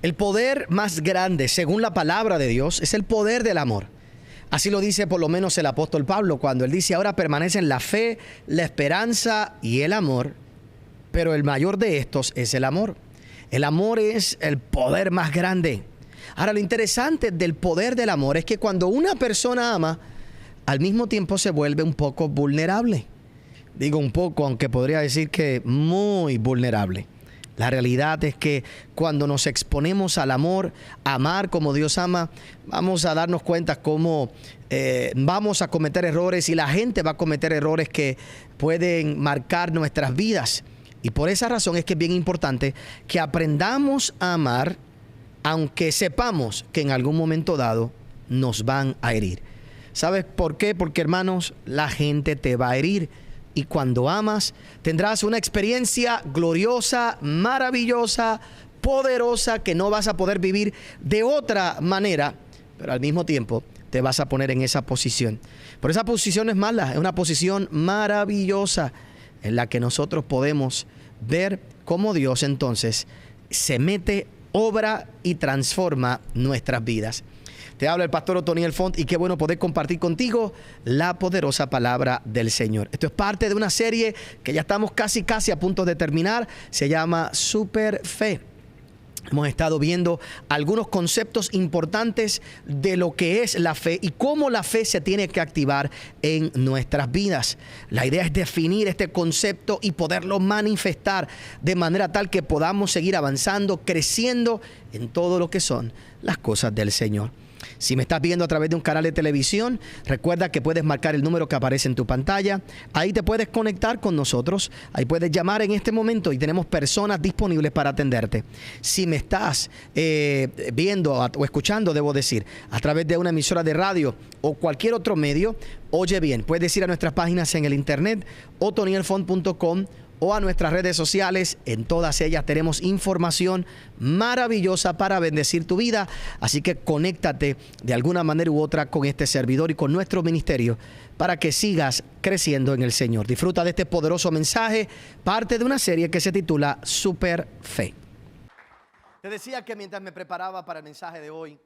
El poder más grande, según la palabra de Dios, es el poder del amor. Así lo dice por lo menos el apóstol Pablo cuando él dice: ahora permanecen la fe, la esperanza y el amor, pero el mayor de estos es el amor. El amor es el poder más grande. Ahora, lo interesante del poder del amor es que cuando una persona ama, al mismo tiempo se vuelve un poco vulnerable. Digo un poco, aunque podría decir que muy vulnerable. La realidad es que cuando nos exponemos al amor, amar como Dios ama, vamos a darnos cuenta cómo vamos a cometer errores y la gente va a cometer errores que pueden marcar nuestras vidas. Y por esa razón es que es bien importante que aprendamos a amar, aunque sepamos que en algún momento dado nos van a herir. ¿Sabes por qué? Porque, hermanos, la gente te va a herir. Y cuando amas, tendrás una experiencia gloriosa, maravillosa, poderosa, que no vas a poder vivir de otra manera, pero al mismo tiempo te vas a poner en esa posición. Pero esa posición no es mala, es una posición maravillosa en la que nosotros podemos ver cómo Dios entonces se mete, obra y transforma nuestras vidas. Te habla el pastor Otoniel Font y qué bueno poder compartir contigo la poderosa palabra del Señor. Esto es parte de una serie que ya estamos casi a punto de terminar. Se llama Super Fe. Hemos estado viendo algunos conceptos importantes de lo que es la fe y cómo la fe se tiene que activar en nuestras vidas. La idea es definir este concepto y poderlo manifestar de manera tal que podamos seguir avanzando, creciendo en todo lo que son las cosas del Señor. Si me estás viendo a través de un canal de televisión, recuerda que puedes marcar el número que aparece en tu pantalla. Ahí te puedes conectar con nosotros. Ahí puedes llamar en este momento y tenemos personas disponibles para atenderte. Si me estás viendo o escuchando, debo decir, a través de una emisora de radio o cualquier otro medio, oye bien, puedes ir a nuestras páginas en el internet, otonielfont.com, o a nuestras redes sociales. En todas ellas tenemos información maravillosa para bendecir tu vida. Así que conéctate de alguna manera u otra con este servidor y con nuestro ministerio para que sigas creciendo en el Señor. Disfruta de este poderoso mensaje, parte de una serie que se titula Super Fe. Te decía que mientras me preparaba para el mensaje de hoy,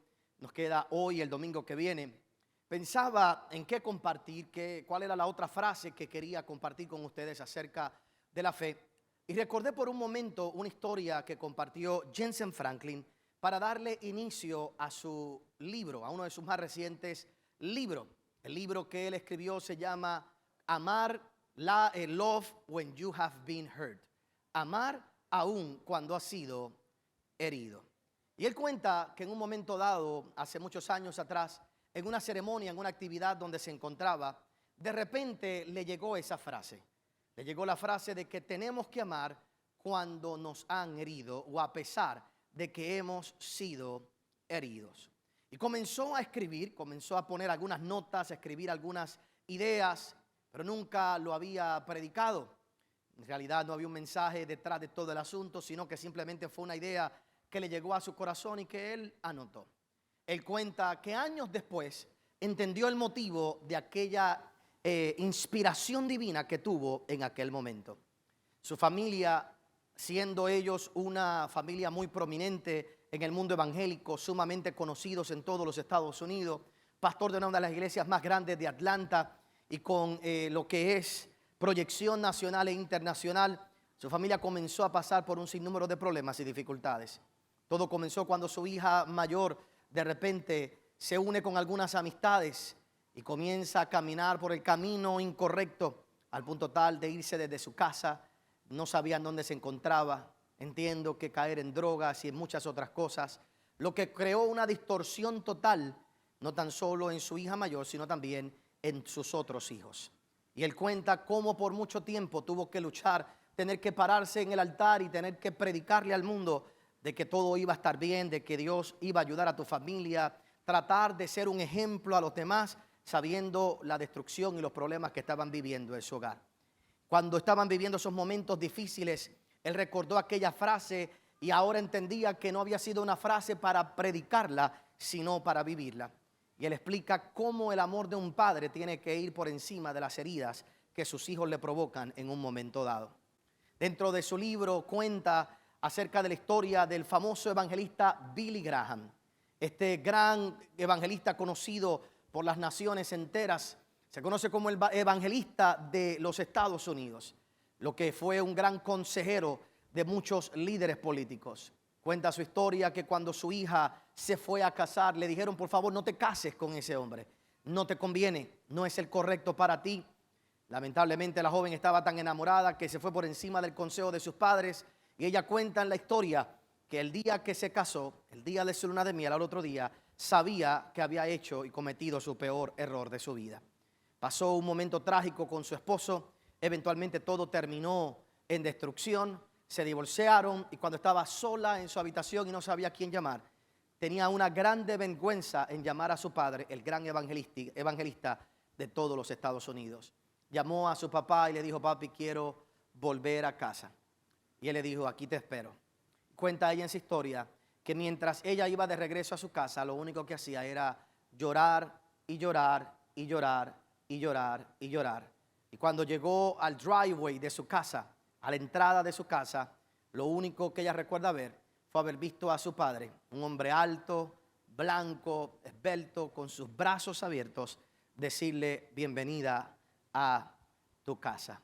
nos queda hoy el domingo que viene, pensaba en qué compartir, cuál era la otra frase que quería compartir con ustedes acerca de la fe, y recordé por un momento una historia que compartió Jensen Franklin para darle inicio a su libro, a uno de sus más recientes libros. El libro que él escribió se llama Amar, Love When You Have Been Hurt. Amar aún cuando has sido herido. Y él cuenta que en un momento dado, hace muchos años atrás, en una ceremonia, en una actividad donde se encontraba, de repente le llegó esa frase. Le llegó la frase de que tenemos que amar cuando nos han herido o a pesar de que hemos sido heridos. Y comenzó a escribir, comenzó a poner algunas notas, a escribir algunas ideas, pero nunca lo había predicado. En realidad no había un mensaje detrás de todo el asunto, sino que simplemente fue una idea que le llegó a su corazón y que él anotó. Él cuenta que años después entendió el motivo de aquella inspiración divina que tuvo en aquel momento. Su familia, siendo ellos una familia muy prominente en el mundo evangélico, sumamente conocidos en todos los Estados Unidos, pastor de una de las iglesias más grandes de Atlanta y con lo que es proyección nacional e internacional, su familia comenzó a pasar por un sinnúmero de problemas y dificultades. Todo comenzó cuando su hija mayor de repente se une con algunas amistades y comienza a caminar por el camino incorrecto al punto tal de irse desde su casa. No sabían dónde se encontraba. Entiendo que caer en drogas y en muchas otras cosas, lo que creó una distorsión total, no tan solo en su hija mayor, sino también en sus otros hijos. Y él cuenta cómo por mucho tiempo tuvo que luchar, tener que pararse en el altar y tener que predicarle al mundo de que todo iba a estar bien, de que Dios iba a ayudar a tu familia, tratar de ser un ejemplo a los demás, sabiendo la destrucción y los problemas que estaban viviendo en su hogar. Cuando estaban viviendo esos momentos difíciles, él recordó aquella frase y ahora entendía que no había sido una frase para predicarla, sino para vivirla. Y él explica cómo el amor de un padre tiene que ir por encima de las heridas que sus hijos le provocan en un momento dado. Dentro de su libro cuenta acerca de la historia del famoso evangelista Billy Graham. Este gran evangelista conocido por las naciones enteras, se conoce como el evangelista de los Estados Unidos, lo que fue un gran consejero de muchos líderes políticos. Cuenta su historia que cuando su hija se fue a casar, le dijeron: por favor, no te cases con ese hombre, no te conviene, no es el correcto para ti. Lamentablemente la joven estaba tan enamorada que se fue por encima del consejo de sus padres, y ella cuenta en la historia que el día que se casó, el día de su luna de miel, al otro día, sabía que había hecho y cometido su peor error de su vida. Pasó un momento trágico con su esposo, eventualmente todo terminó en destrucción, se divorciaron, y cuando estaba sola en su habitación y no sabía a quién llamar, tenía una grande vergüenza en llamar a su padre, el gran evangelista de todos los Estados Unidos. Llamó a su papá y le dijo: papi, quiero volver a casa. Y él le dijo: aquí te espero. Cuenta ella en su historia que mientras ella iba de regreso a su casa, lo único que hacía era llorar y llorar y llorar y llorar y llorar. Y cuando llegó al driveway de su casa, a la entrada de su casa, lo único que ella recuerda ver fue haber visto a su padre, un hombre alto, blanco, esbelto, con sus brazos abiertos, decirle: bienvenida a tu casa,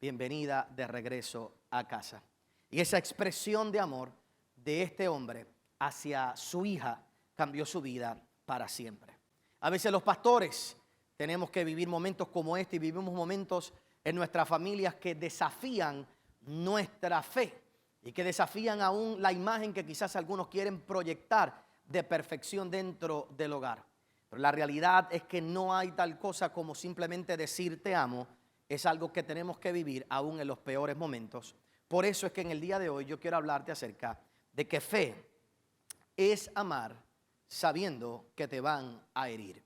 bienvenida de regreso a casa. Y esa expresión de amor de este hombre hacia su hija cambió su vida para siempre. A veces los pastores tenemos que vivir momentos como este, y vivimos momentos en nuestras familias que desafían nuestra fe y que desafían aún la imagen que quizás algunos quieren proyectar de perfección dentro del hogar. Pero la realidad es que no hay tal cosa como simplemente decir te amo. Es algo que tenemos que vivir aún en los peores momentos. Por eso es que en el día de hoy yo quiero hablarte acerca de que fe es amar sabiendo que te van a herir.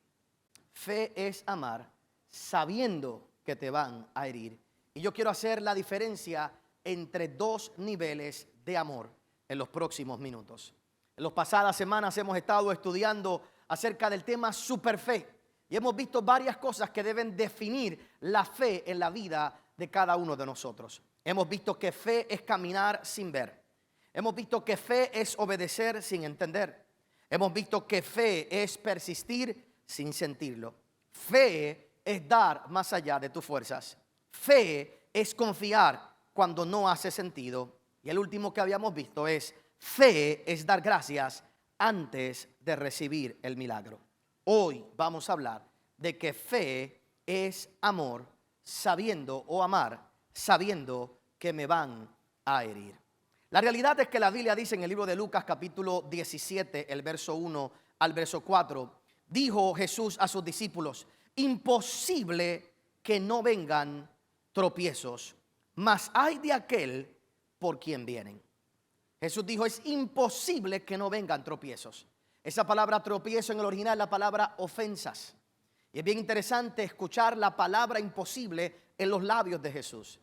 Fe es amar sabiendo que te van a herir. Y yo quiero hacer la diferencia entre dos niveles de amor en los próximos minutos. En las pasadas semanas hemos estado estudiando acerca del tema superfe, y hemos visto varias cosas que deben definir la fe en la vida de cada uno de nosotros. Hemos visto que fe es caminar sin ver. Hemos visto que fe es obedecer sin entender. Hemos visto que fe es persistir sin sentirlo. Fe es dar más allá de tus fuerzas. Fe es confiar cuando no hace sentido. Y el último que habíamos visto es: fe es dar gracias antes de recibir el milagro. Hoy vamos a hablar de que fe es amor sabiendo, o amar sabiendo que me van a herir. La realidad es que la Biblia dice en el libro de Lucas capítulo 17, el verso 1 al verso 4, dijo Jesús a sus discípulos: imposible que no vengan tropiezos, mas hay de aquel por quien vienen. Jesús dijo: es imposible que no vengan tropiezos. Esa palabra tropiezo en el original es la palabra ofensas. Y es bien interesante escuchar la palabra imposible en los labios de Jesús.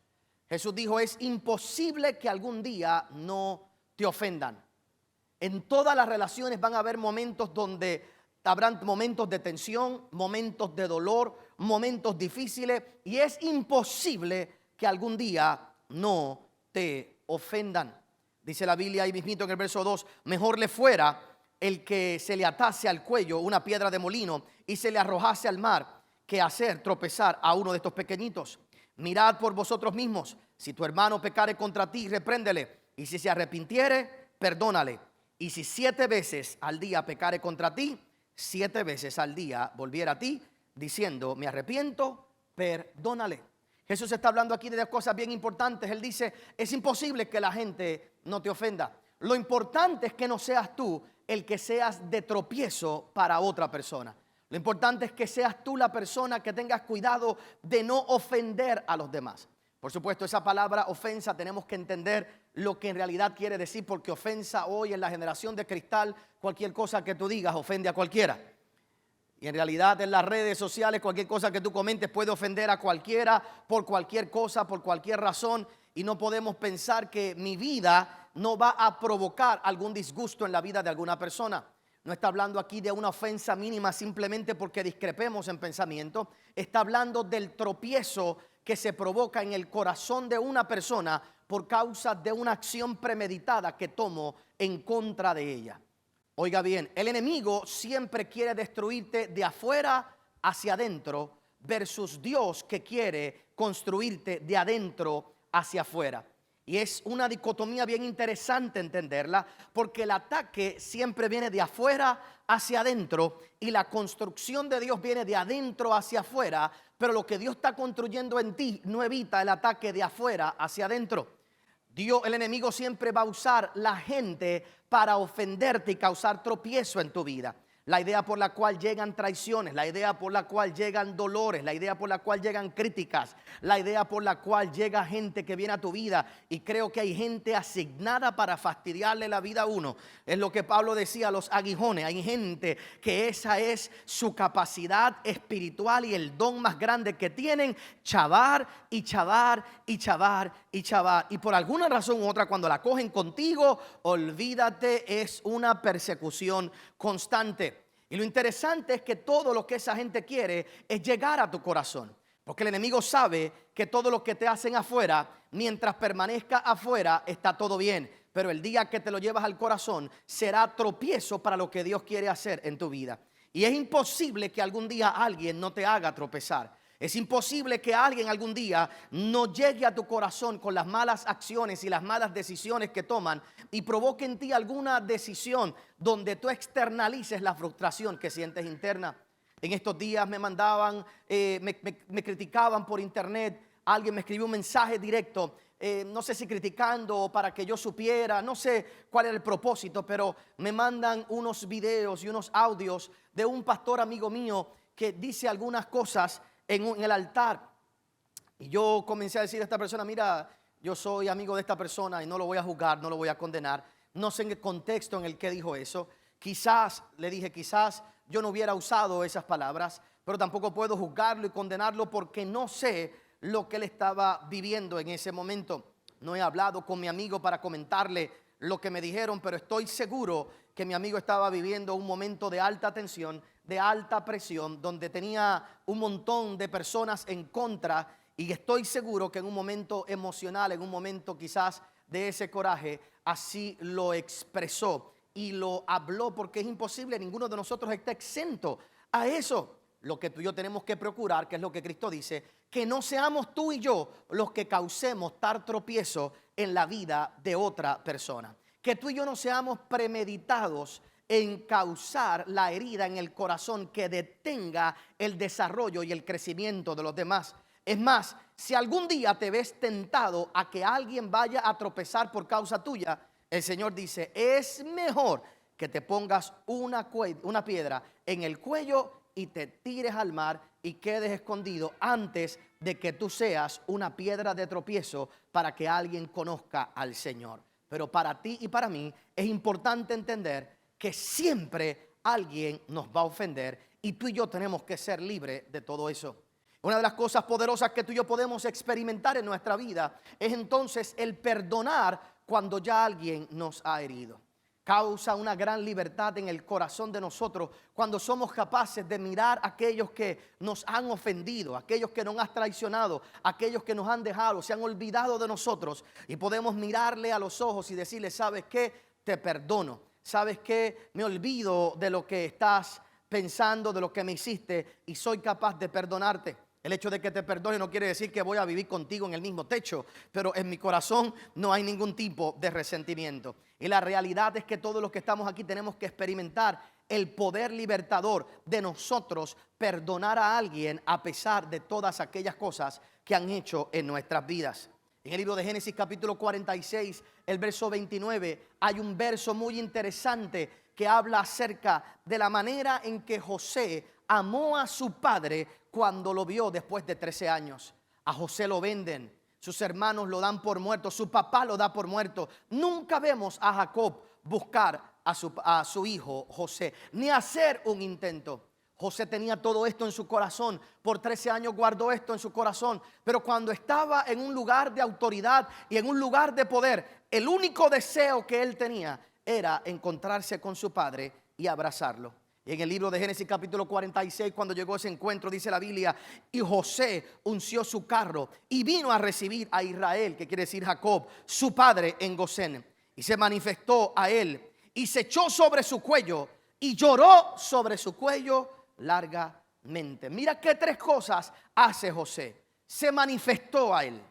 Jesús dijo: es imposible que algún día no te ofendan. En todas las relaciones van a haber momentos donde habrán momentos de tensión, momentos de dolor, momentos difíciles, y es imposible que algún día no te ofendan. Dice la Biblia ahí mismito en el verso 2: mejor le fuera el que se le atase al cuello una piedra de molino y se le arrojase al mar, que hacer tropezar a uno de estos pequeñitos. Mirad por vosotros mismos: si tu hermano pecare contra ti, repréndele, y si se arrepintiere, perdónale. Y si 7 veces al día pecare contra ti, 7 veces al día volviera a ti, diciendo: me arrepiento, perdónale. Jesús está hablando aquí de 2 cosas bien importantes. Él dice: es imposible que la gente no te ofenda. Lo importante es que no seas tú el que seas de tropiezo para otra persona. Lo importante es que seas tú la persona que tengas cuidado de no ofender a los demás. Por supuesto, esa palabra ofensa tenemos que entender lo que en realidad quiere decir, porque ofensa hoy en la generación de cristal, cualquier cosa que tú digas ofende a cualquiera. Y en realidad en las redes sociales cualquier cosa que tú comentes puede ofender a cualquiera por cualquier cosa, por cualquier razón. Y no podemos pensar que mi vida no va a provocar algún disgusto en la vida de alguna persona. No está hablando aquí de una ofensa mínima simplemente porque discrepemos en pensamiento. Está hablando del tropiezo que se provoca en el corazón de una persona por causa de una acción premeditada que tomó en contra de ella. Oiga bien, el enemigo siempre quiere destruirte de afuera hacia adentro versus Dios, que quiere construirte de adentro hacia afuera. Y es una dicotomía bien interesante entenderla, porque el ataque siempre viene de afuera hacia adentro y la construcción de Dios viene de adentro hacia afuera, pero lo que Dios está construyendo en ti no evita el ataque de afuera hacia adentro. Dios, el enemigo siempre va a usar la gente para ofenderte y causar tropiezo en tu vida. La idea por la cual llegan traiciones, la idea por la cual llegan dolores, la idea por la cual llegan críticas, la idea por la cual llega gente que viene a tu vida, y creo que hay gente asignada para fastidiarle la vida a uno. Es lo que Pablo decía, los aguijones. Hay gente que esa es su capacidad espiritual y el don más grande que tienen: chavar y chavar y chavar y chavar. Y por alguna razón u otra, cuando la cogen contigo, olvídate, es una persecución constante. Y lo interesante es que todo lo que esa gente quiere es llegar a tu corazón, porque el enemigo sabe que todo lo que te hacen afuera, mientras permanezca afuera, está todo bien, pero el día que te lo llevas al corazón será tropiezo para lo que Dios quiere hacer en tu vida. Y es imposible que algún día alguien no te haga tropezar. Es imposible que alguien algún día no llegue a tu corazón con las malas acciones y las malas decisiones que toman y provoque en ti alguna decisión donde tú externalices la frustración que sientes interna. En estos días me mandaban, me criticaban por internet. Alguien me escribió un mensaje directo, no sé si criticando o para que yo supiera, no sé cuál era el propósito, pero me mandan unos videos y unos audios de un pastor amigo mío que dice algunas cosas en el altar. Y yo comencé a decir a esta persona: mira, yo soy amigo de esta persona y no lo voy a juzgar, no lo voy a condenar. No sé en el contexto en el que dijo eso. Quizás, le dije, quizás yo no hubiera usado esas palabras, pero tampoco puedo juzgarlo y condenarlo porque no sé lo que él estaba viviendo en ese momento. No he hablado con mi amigo para comentarle lo que me dijeron, pero estoy seguro que mi amigo estaba viviendo un momento de alta tensión, de alta presión, donde tenía un montón de personas en contra, y estoy seguro que en un momento emocional, en un momento quizás de ese coraje, así lo expresó y lo habló, porque es imposible, ninguno de nosotros está exento a eso. Lo que tú y yo tenemos que procurar, que es lo que Cristo dice, que no seamos tú y yo los que causemos tal tropiezo en la vida de otra persona. Que tú y yo no seamos premeditados en causar la herida en el corazón que detenga el desarrollo y el crecimiento de los demás. Es más, si algún día te ves tentado a que alguien vaya a tropezar por causa tuya, el Señor dice: es mejor que te pongas una piedra en el cuello y te tires al mar y quedes escondido antes de que tú seas una piedra de tropiezo para que alguien conozca al Señor. Pero para ti y para mí es importante entender que siempre alguien nos va a ofender y tú y yo tenemos que ser libres de todo eso. Una de las cosas poderosas que tú y yo podemos experimentar en nuestra vida es entonces el perdonar cuando ya alguien nos ha herido. Causa una gran libertad en el corazón de nosotros cuando somos capaces de mirar a aquellos que nos han ofendido, aquellos que nos han traicionado, aquellos que nos han dejado, se han olvidado de nosotros, y podemos mirarle a los ojos y decirle: ¿sabes qué? Te perdono. ¿Sabes qué? Me olvido de lo que estás pensando, de lo que me hiciste, y soy capaz de perdonarte. El hecho de que te perdone no quiere decir que voy a vivir contigo en el mismo techo, pero en mi corazón no hay ningún tipo de resentimiento. Y la realidad es que todos los que estamos aquí tenemos que experimentar el poder libertador de nosotros perdonar a alguien a pesar de todas aquellas cosas que han hecho en nuestras vidas. En el libro de Génesis capítulo 46, el verso 29, hay un verso muy interesante que habla acerca de la manera en que José amó a su padre cuando lo vio después de 13 años. A José lo venden, sus hermanos lo dan por muerto, su papá lo da por muerto. Nunca vemos a Jacob buscar a su hijo José, ni hacer un intento. José tenía todo esto en su corazón, por 13 años guardó esto en su corazón, pero cuando estaba en un lugar de autoridad y en un lugar de poder, el único deseo que él tenía era encontrarse con su padre y abrazarlo. Y en el libro de Génesis capítulo 46, cuando llegó ese encuentro, dice la Biblia, y José unció su carro y vino a recibir a Israel, que quiere decir Jacob, su padre, en Gosén. Y se manifestó a él y se echó sobre su cuello y lloró sobre su cuello largamente. Mira qué tres cosas hace José. Se manifestó a él.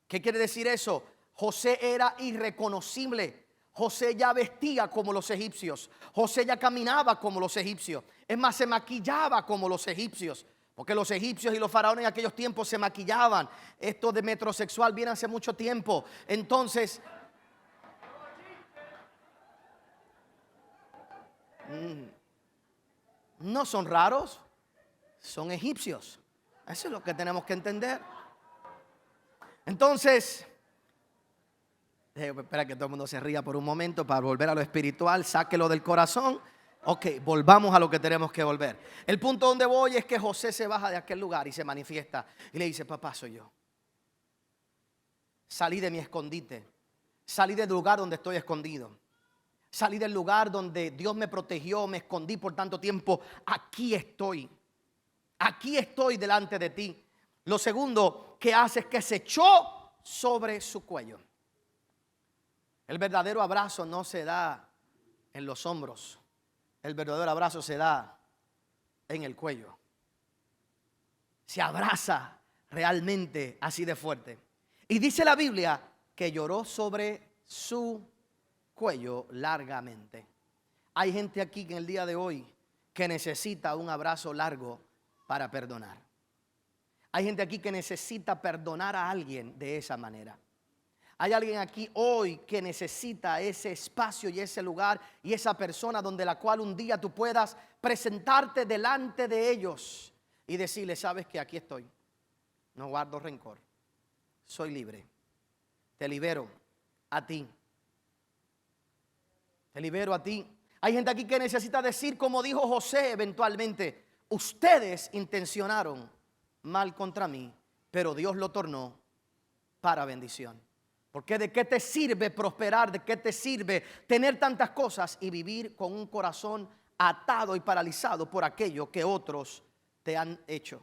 ¿Qué quiere decir eso? José era irreconocible. José ya vestía como los egipcios. José ya caminaba como los egipcios. Es más, se maquillaba como los egipcios. Porque los egipcios y los faraones en aquellos tiempos se maquillaban. Esto de metrosexual viene hace mucho tiempo. Entonces, no son raros, son egipcios. Eso es lo que tenemos que entender. Entonces, espera que todo el mundo se ría por un momento para volver a lo espiritual, sáquelo del corazón. Ok, volvamos a lo que tenemos que volver. El punto donde voy es que José se baja de aquel lugar y se manifiesta y le dice: papá, soy yo. Salí de mi escondite, salí del lugar donde estoy escondido, salí del lugar donde Dios me protegió, me escondí por tanto tiempo. Aquí estoy delante de ti. Lo segundo que hace es que se echó sobre su cuello. El verdadero abrazo no se da en los hombros. El verdadero abrazo se da en el cuello. Se abraza realmente así de fuerte. Y dice la Biblia que lloró sobre su cuello largamente. Hay gente aquí que en el día de hoy que necesita un abrazo largo para perdonar. Hay gente aquí que necesita perdonar a alguien de esa manera. Hay alguien aquí hoy que necesita ese espacio y ese lugar y esa persona donde la cual un día tú puedas presentarte delante de ellos y decirle: sabes que aquí estoy, no guardo rencor, soy libre, te libero a ti, te libero a ti. Hay gente aquí que necesita decir como dijo José eventualmente: ustedes intencionaron mal contra mí, pero Dios lo tornó para bendición. Porque ¿de qué te sirve prosperar? ¿De qué te sirve tener tantas cosas y vivir con un corazón atado y paralizado por aquello que otros te han hecho?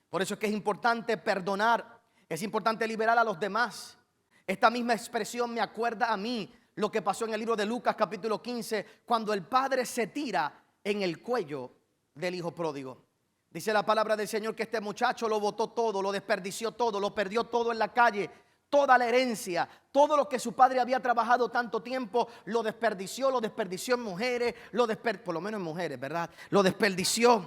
Por eso es que es importante perdonar, es importante liberar a los demás. Esta misma expresión me acuerda a mí lo que pasó en el libro de Lucas capítulo 15, cuando el padre se tira en el cuello del hijo pródigo. Dice la palabra del Señor que este muchacho lo botó todo, lo desperdició todo, lo perdió todo en la calle. Toda la herencia, todo lo que su padre había trabajado tanto tiempo, lo desperdició en mujeres, por lo menos en mujeres, ¿verdad? Lo desperdició.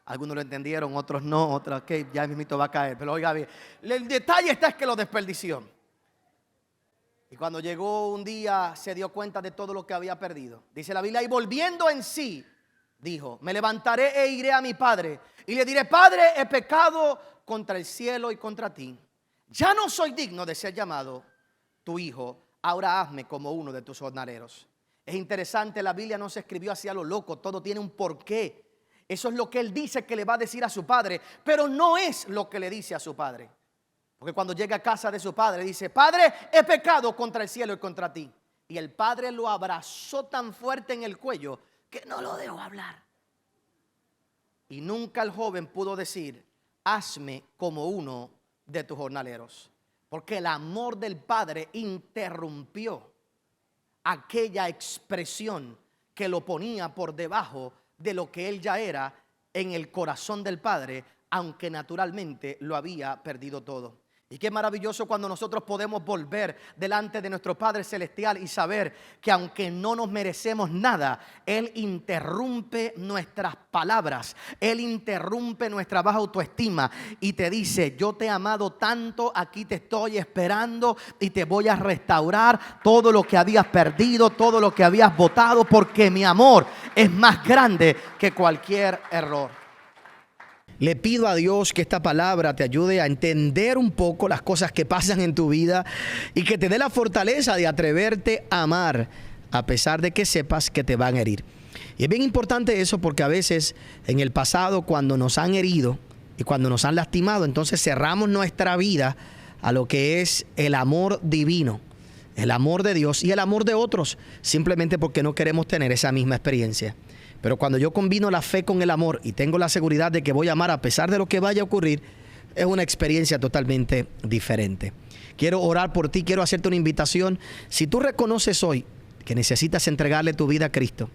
Algunos lo entendieron, otros no, otros que ya mismito va a caer. Pero oiga bien, el detalle está es que lo desperdició. Y cuando llegó un día se dio cuenta de todo lo que había perdido. Dice la Biblia: y volviendo en sí, dijo: me levantaré e iré a mi padre y le diré: Padre, he pecado contra el cielo y contra ti. Ya no soy digno de ser llamado tu hijo. Ahora hazme como uno de tus jornaleros. Es interesante, la Biblia no se escribió así a lo loco. Todo tiene un porqué. Eso es lo que él dice que le va a decir a su padre, pero no es lo que le dice a su padre. Porque cuando llega a casa de su padre dice: Padre, he pecado contra el cielo y contra ti. Y el padre lo abrazó tan fuerte en el cuello que no lo dejó hablar. Y nunca el joven pudo decir: hazme como uno de tus jornaleros. Porque el amor del padre interrumpió aquella expresión que lo ponía por debajo de lo que él ya era en el corazón del padre, aunque naturalmente lo había perdido todo. Y qué maravilloso cuando nosotros podemos volver delante de nuestro Padre Celestial y saber que aunque no nos merecemos nada, Él interrumpe nuestras palabras, Él interrumpe nuestra baja autoestima y te dice: yo te he amado tanto, aquí te estoy esperando y te voy a restaurar todo lo que habías perdido, todo lo que habías botado, porque mi amor es más grande que cualquier error. Le pido a Dios que esta palabra te ayude a entender un poco las cosas que pasan en tu vida y que te dé la fortaleza de atreverte a amar a pesar de que sepas que te van a herir. Y es bien importante eso, porque a veces en el pasado, cuando nos han herido y cuando nos han lastimado, entonces cerramos nuestra vida a lo que es el amor divino. el amor de Dios y el amor de otros, simplemente porque no queremos tener esa misma experiencia. Pero cuando yo combino la fe con el amor y tengo la seguridad de que voy a amar a pesar de lo que vaya a ocurrir, es una experiencia totalmente diferente. Quiero orar por ti, quiero hacerte una invitación. Si tú reconoces hoy que necesitas entregarle tu vida a Cristo,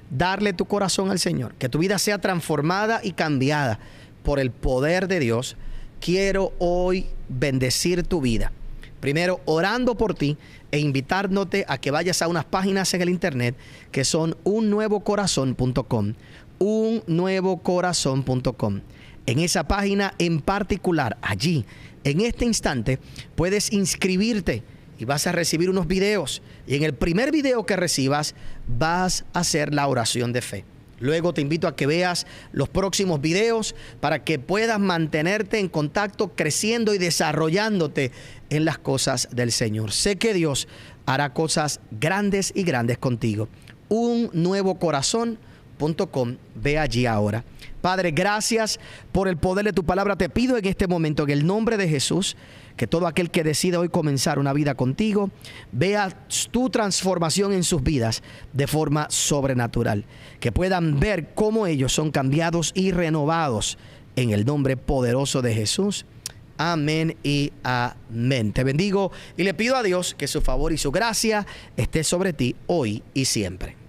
darle tu corazón al Señor, que tu vida sea transformada y cambiada por el poder de Dios, quiero hoy bendecir tu vida. Primero, orando por ti e invitándote a que vayas a unas páginas en el internet que son unnuevocorazon.com, unnuevocorazon.com. En esa página en particular, allí, en este instante, puedes inscribirte y vas a recibir unos videos. Y en el primer video que recibas, vas a hacer la oración de fe. Luego te invito a que veas los próximos videos para que puedas mantenerte en contacto, creciendo y desarrollándote en las cosas del Señor. Sé que Dios hará cosas grandes y grandes contigo. unnuevocorazon.com, ve allí ahora. Padre, gracias por el poder de tu palabra. Te pido en este momento, en el nombre de Jesús, que todo aquel que decida hoy comenzar una vida contigo, vea tu transformación en sus vidas de forma sobrenatural. Que puedan ver cómo ellos son cambiados y renovados en el nombre poderoso de Jesús. Amén y amén. Te bendigo y le pido a Dios que su favor y su gracia esté sobre ti hoy y siempre.